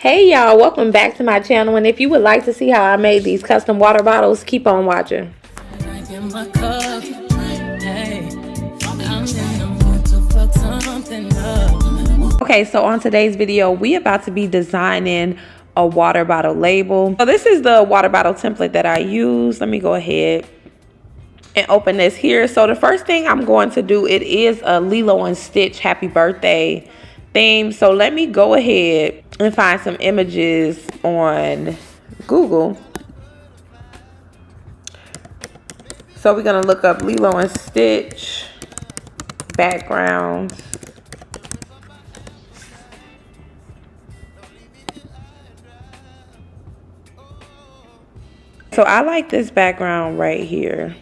Hey y'all, welcome back to my channel, and if you would like to see how I made these custom water bottles, keep on watching. Okay, so on today's video, we about to be designing a water bottle label. So this is the water bottle template that I use. Let me go ahead and open this here. So the first thing I'm going to do, it is a Lilo and Stitch happy birthday theme. So let me go ahead and find some images on Google. So we're gonna look up Lilo and Stitch background. So I like this background right here.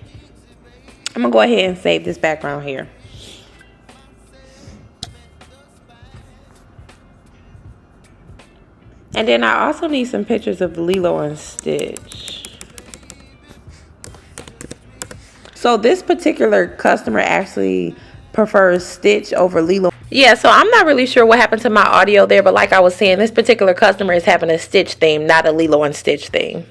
I'm gonna go ahead and save this background here. And then I also need some pictures of Lilo and Stitch. So this particular customer actually prefers Stitch over Lilo. Yeah, so I'm not really sure what happened to my audio there, but like I was saying, this particular customer is having a Stitch theme, not a Lilo and Stitch theme.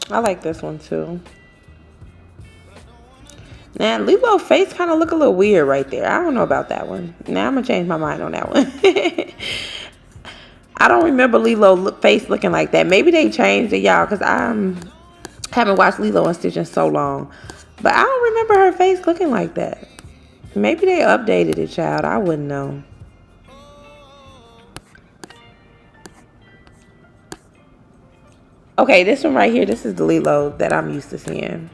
I like this one too. Now, Lilo's face kind of look a little weird right there. I don't know about that one. Now I'm going to change my mind on that one. I don't remember Lilo's face looking like that. Maybe they changed it, y'all, because I haven't watched Lilo and Stitch in so long. But I don't remember her face looking like that. Maybe they updated it, child. I wouldn't know. Okay, this one right here, this is the Lilo that I'm used to seeing.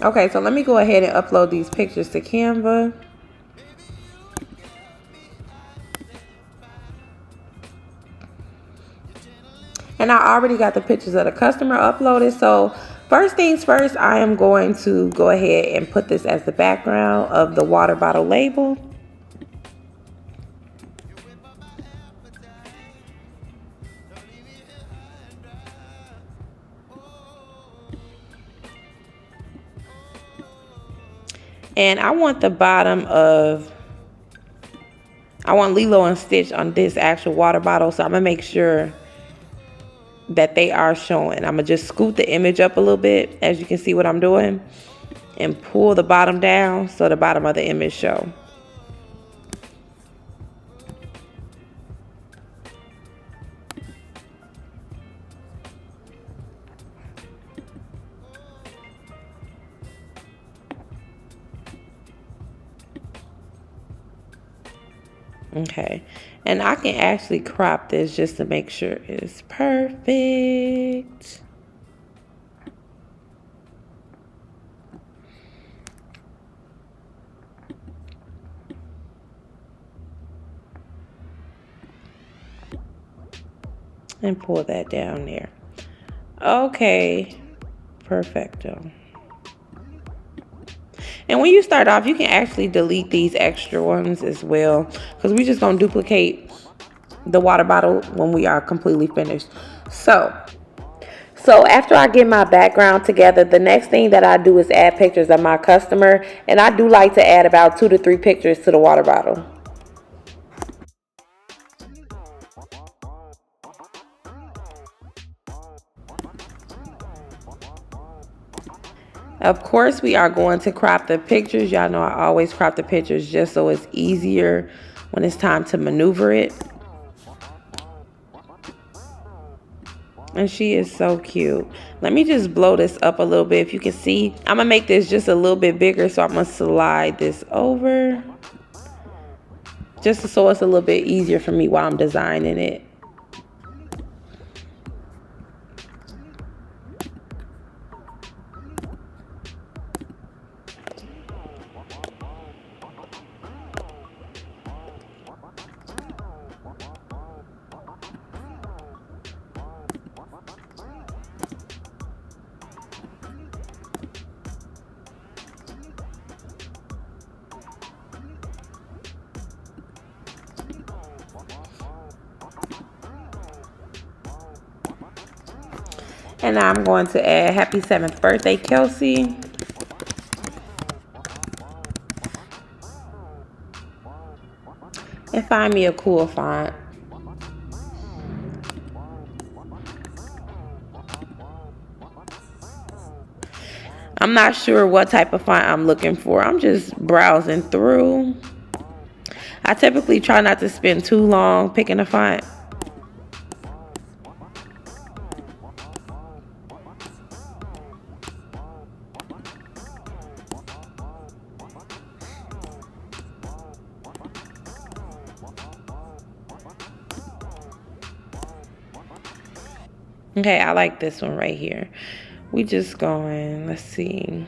Okay, so let me go ahead and upload these pictures to Canva. And I already got the pictures of the customer uploaded. So first things first, I am going to go ahead and put this as the background of the water bottle label. And I want the bottom of, I want Lilo and Stitch on this actual water bottle. So I'm going to make sure that they are showing. I'm going to just scoot the image up a little bit, as you can see what I'm doing, and pull the bottom down so the bottom of the image show. Okay, and I can actually crop this just to make sure it's perfect. And pull that down there. Okay, perfecto. And when you start off, you can actually delete these extra ones as well, because we're just going to duplicate the water bottle when we are completely finished. So after I get my background together, the next thing that I do is add pictures of my customer. And I do like to add about 2 to 3 pictures to the water bottle. Of course, we are going to crop the pictures. Y'all know I always crop the pictures just so it's easier when it's time to maneuver it. And she is so cute. Let me just blow this up a little bit. If you can see, I'm gonna make this just a little bit bigger, so I'm gonna slide this over just so it's a little bit easier for me while I'm designing it. And now I'm going to add happy 7th birthday, Kelsey. And find me a cool font. I'm not sure what type of font I'm looking for. I'm just browsing through. I typically try not to spend too long picking a font. Okay, I like this one right here. We just going, let's see.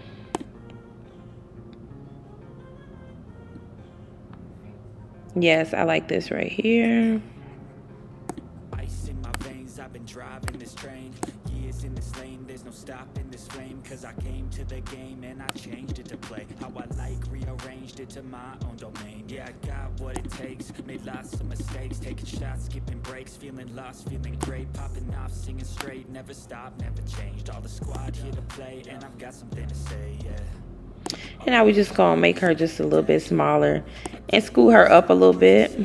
Yes, I like this right here. Ice in my veins, I've been driving this train. Years in this lane, there's no stopping this flame. Cause I came to the game and I changed it to play how I like, rearranged it to my own domain. Yeah, I got what it takes, made lots of mistakes, taking shots, skipping breaks, feeling lost, feeling great, popping off, singing straight, never stopped, never changed. All the squad here to play, and I've got something to say, yeah. And now we just gonna make her just a little bit smaller and scoot her up a little bit.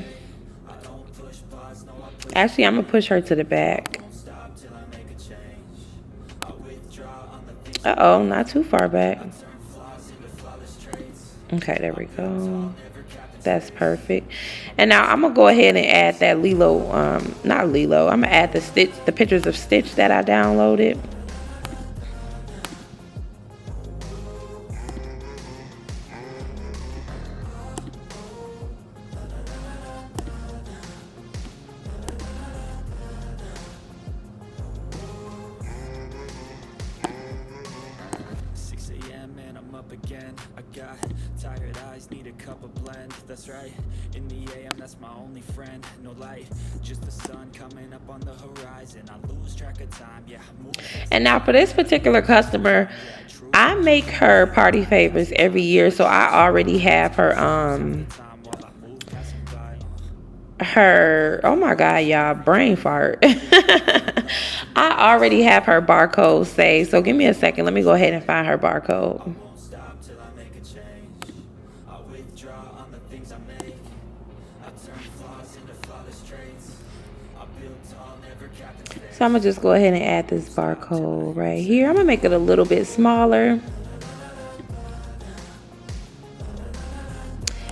Actually, I'm gonna push her to the back. Uh-oh, not too far back. Okay, there we go. That's perfect. And now I'm gonna go ahead and add that Lilo, not Lilo, I'm gonna add the pictures of Stitch that I downloaded. Again, I got tired eyes, need a cup of blend. That's right, in the AM, that's my only friend. No light, just the sun coming up on the horizon. I lose track of time, yeah. And now for this particular customer, I make her party favors every year, so I already have her oh my god, y'all, brain fart. I already have her barcode saved, so give me a second, let me go ahead and find her barcode. So I'm gonna just go ahead and add this barcode right here. I'm gonna make it a little bit smaller.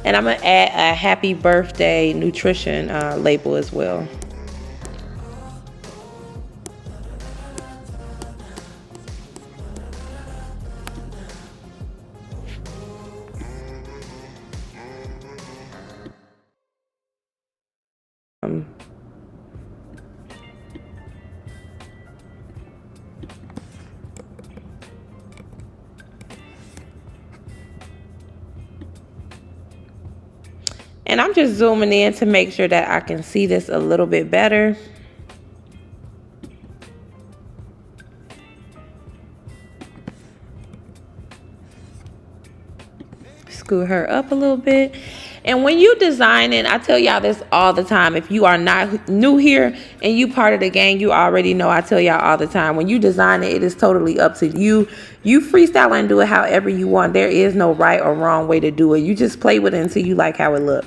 And I'm gonna add a happy birthday nutrition label as well. And I'm just zooming in to make sure that I can see this a little bit better. Scoot her up a little bit. And when you designing, I tell y'all this all the time. If you are not new here and you part of the gang, you already know I tell y'all all the time. When you design it, it is totally up to you. You freestyle and do it however you want. There is no right or wrong way to do it. You just play with it until you like how it looks.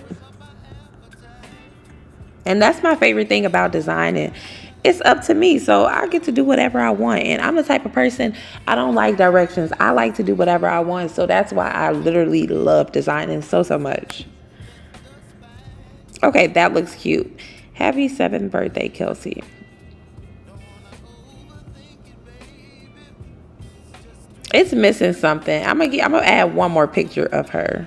And that's my favorite thing about designing. It's up to me, so I get to do whatever I want. And I'm the type of person, I don't like directions. I like to do whatever I want. So that's why I literally love designing so much. Okay, that looks cute. Happy 7th birthday, Kelsey. It's missing something. I'm gonna add one more picture of her.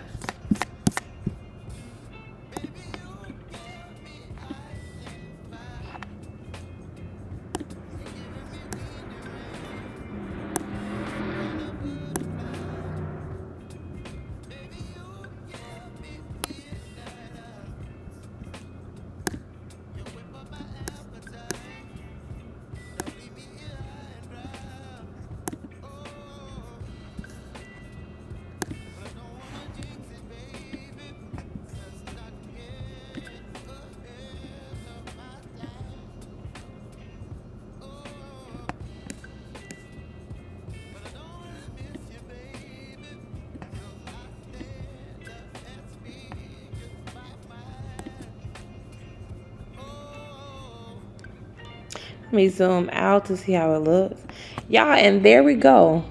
Let me zoom out to see how it looks. Y'all, and there we go.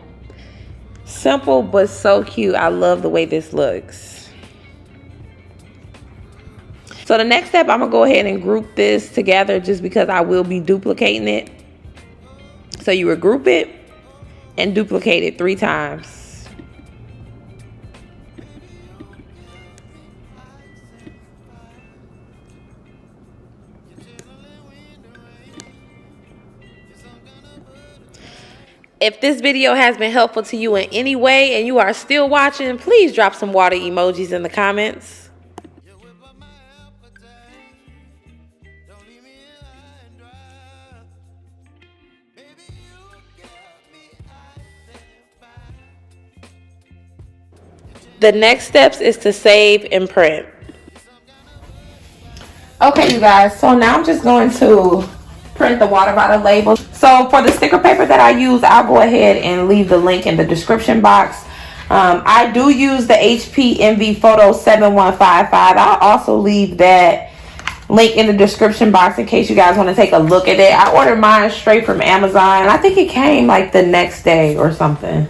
Simple, but so cute. I love the way this looks. So the next step, I'm going to go ahead and group this together just because I will be duplicating it. So you regroup it and duplicate it 3 times. If this video has been helpful to you in any way and you are still watching, please drop some water emojis in the comments. The next steps is to save and print. Okay, you guys, so now I'm just going to print the water bottle label. So for the sticker paper that I use, I'll go ahead and leave the link in the description box. I do use the HP Envy Photo 7155. I'll also leave that link in the description box in case you guys want to take a look at it. I ordered mine straight from Amazon. I think it came like the next day or something.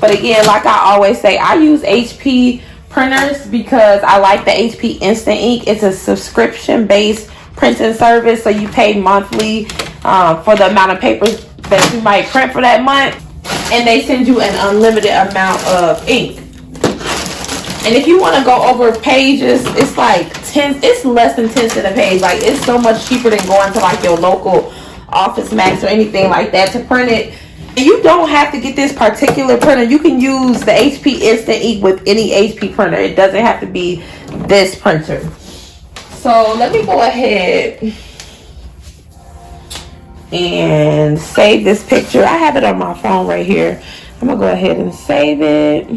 But again, like I always say, I use HP printers because I like the HP Instant Ink. It's a subscription-based printing service, so you pay monthly for the amount of papers that you might print for that month, and they send you an unlimited amount of ink. And if you want to go over pages, it's like 10, it's less than 10 cents a page. Like, it's so much cheaper than going to like your local Office Max or anything like that to print it. And you don't have to get this particular printer. You can use the HP Instant Ink with any HP printer. It doesn't have to be this printer. So let me go ahead and save this picture. I have it on my phone right here. I'm gonna go ahead and save it.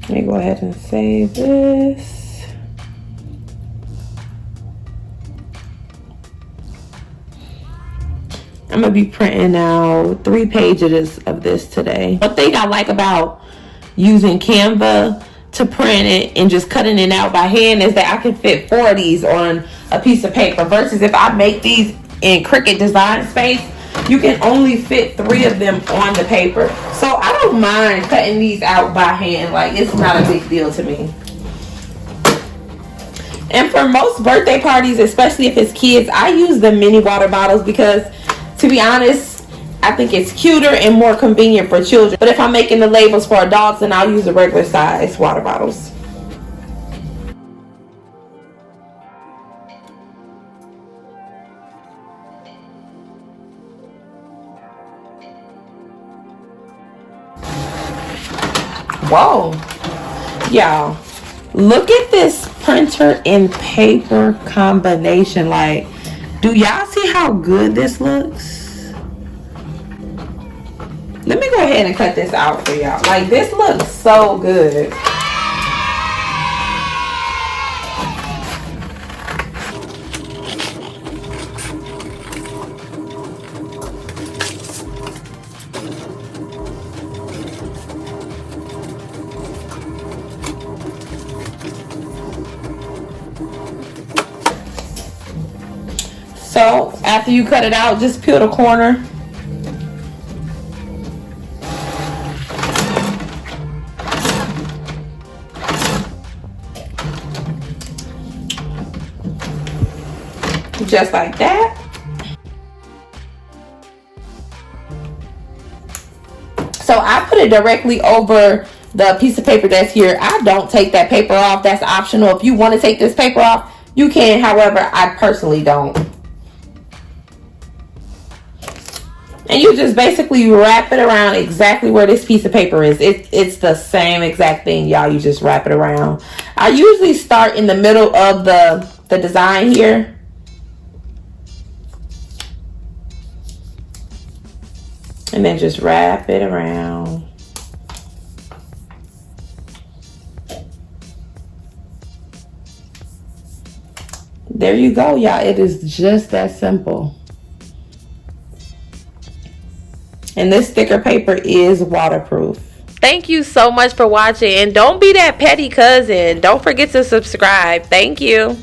Let me go ahead and save this. I'm gonna be printing out 3 pages of this today. One thing I like about using Canva to print it and just cutting it out by hand is that I can fit 4 of these on a piece of paper, versus if I make these in Cricut Design Space, you can only fit 3 of them on the paper. So I don't mind cutting these out by hand. Like, it's not a big deal to me. And for most birthday parties, especially if it's kids, I use the mini water bottles because, to be honest, I think it's cuter and more convenient for children. But if I'm making the labels for adults, then I'll use the regular size water bottles. Whoa, y'all, look at this printer and paper combination. Like, do y'all see how good this looks? Let me go ahead and cut this out for y'all. Like, this looks so good. So after you cut it out, just peel the corner. just like that. So I put it directly over the piece of paper that's here. I don't take that paper off. That's optional. If you want to take this paper off, you can. However, I personally don't. And you just basically wrap it around exactly where this piece of paper is. It's the same exact thing, y'all. You just wrap it around. I usually start in the middle of the design here. And then just wrap it around. There you go, y'all. It is just that simple. And this sticker paper is waterproof. Thank you so much for watching. And don't be that petty cousin. Don't forget to subscribe. Thank you.